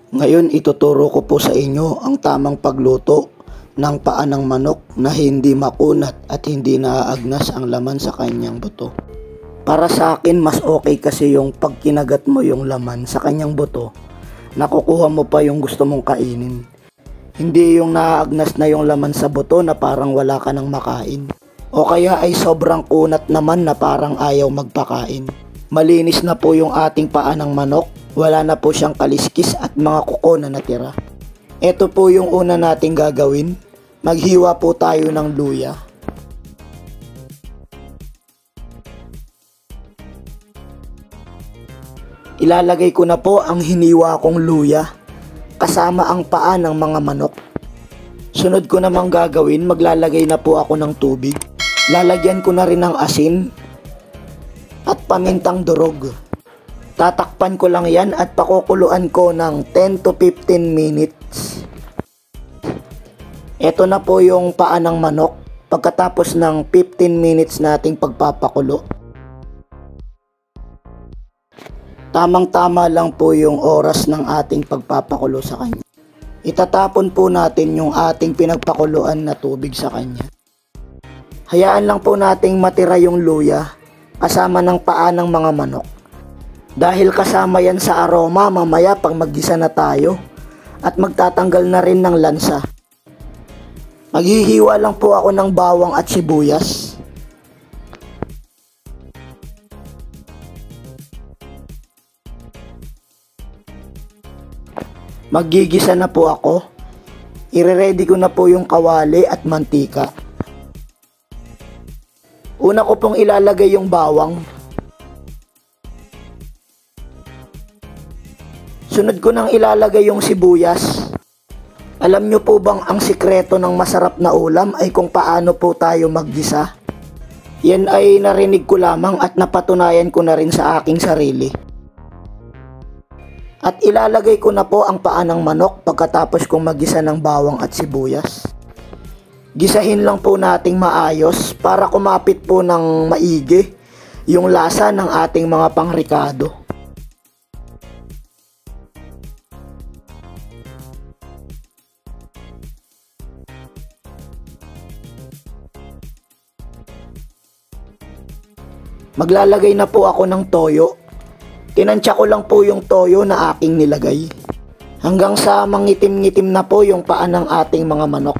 Ngayon ituturo ko po sa inyo ang tamang pagluto ng paa ng manok na hindi makunat at hindi naaagnas ang laman sa kanyang buto. Para sa akin mas okay kasi yung pag kinagat mo yung laman sa kanyang buto, nakukuha mo pa yung gusto mong kainin. Hindi yung naaagnas na yung laman sa buto na parang wala ka nang makain. O kaya ay sobrang kunat naman na parang ayaw magpakain. Malinis na po yung ating paa ng manok. Wala na po siyang kaliskis at mga kuko na natira. Ito po yung una nating gagawin. Maghiwa po tayo ng luya. Ilalagay ko na po ang hiniwa kong luya kasama ang paa ng mga manok. Sunod ko namang gagawin, maglalagay na po ako ng tubig. Lalagyan ko na rin ng asin at pamintang durog. Tatakpan ko lang yan at pakukuluan ko ng 10 to 15 minutes. Ito na po yung paa ng manok pagkatapos ng 15 minutes nating pagpapakulo. Tamang-tama lang po yung oras ng ating pagpapakulo sa kanya. Itatapon po natin yung ating pinagpakuluan na tubig sa kanya. Hayaan lang po nating matira yung luya kasama ng paa ng mga manok. Dahil kasama yan sa aroma mamaya pag maggisa na tayo at magtatanggal na rin ng lansa. Maghihiwa lang po ako ng bawang at sibuyas. Maggigisa na po ako. Ire-ready ko na po yung kawali at mantika. Una ko pong ilalagay yung bawang. Sunod ko nang ilalagay yung sibuyas. Alam nyo po bang ang sikreto ng masarap na ulam ay kung paano po tayo maggisa? Yan ay narinig ko lamang at napatunayan ko na rin sa aking sarili. At ilalagay ko na po ang paa ng manok pagkatapos kong maggisa ng bawang at sibuyas. Gisahin lang po nating maayos para kumapit po ng maigi yung lasa ng ating mga pangrikado. Maglalagay na po ako ng toyo. Tinansya ko lang po yung toyo na aking nilagay. Hanggang sa mangitim-ngitim na po yung paa ng ating mga manok.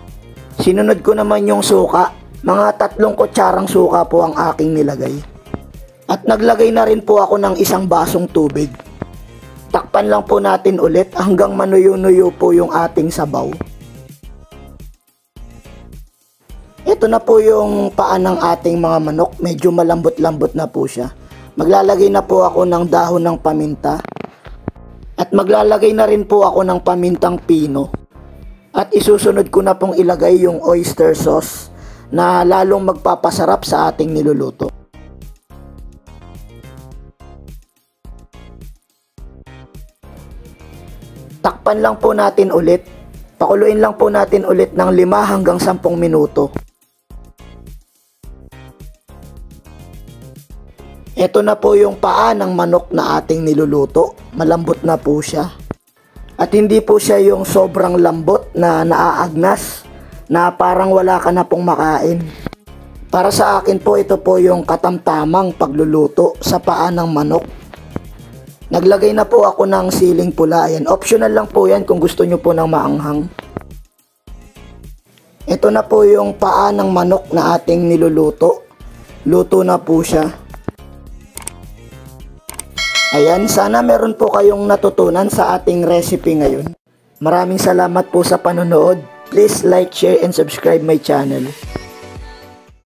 Sinunod ko naman yung suka. Mga 3 kutsarang suka po ang aking nilagay. At naglagay na rin po ako ng 1 basong tubig. Takpan lang po natin ulit hanggang manuyo-nuyo po yung ating sabaw. Ito na po yung paa ng ating mga manok. Medyo malambot-lambot na po siya. Maglalagay na po ako ng dahon ng paminta. At maglalagay na rin po ako ng pamintang pino. At isusunod ko na pong ilagay yung oyster sauce na lalong magpapasarap sa ating niluluto. Takpan lang po natin ulit. Pakuluin lang po natin ulit ng 5 hanggang 10 minuto. Ito na po yung paa ng manok na ating niluluto. Malambot na po siya. At hindi po siya yung sobrang lambot na naaagnas na parang wala ka na pong makain. Para sa akin po, ito po yung katamtamang pagluluto sa paa ng manok. Naglagay na po ako ng siling pula. Ayan, optional lang po yan kung gusto nyo po ng maanghang. Ito na po yung paa ng manok na ating niluluto. Luto na po siya. Ayan, sana meron po kayong natutunan sa ating recipe ngayon. Maraming salamat po sa panonood. Please like, share, and subscribe my channel.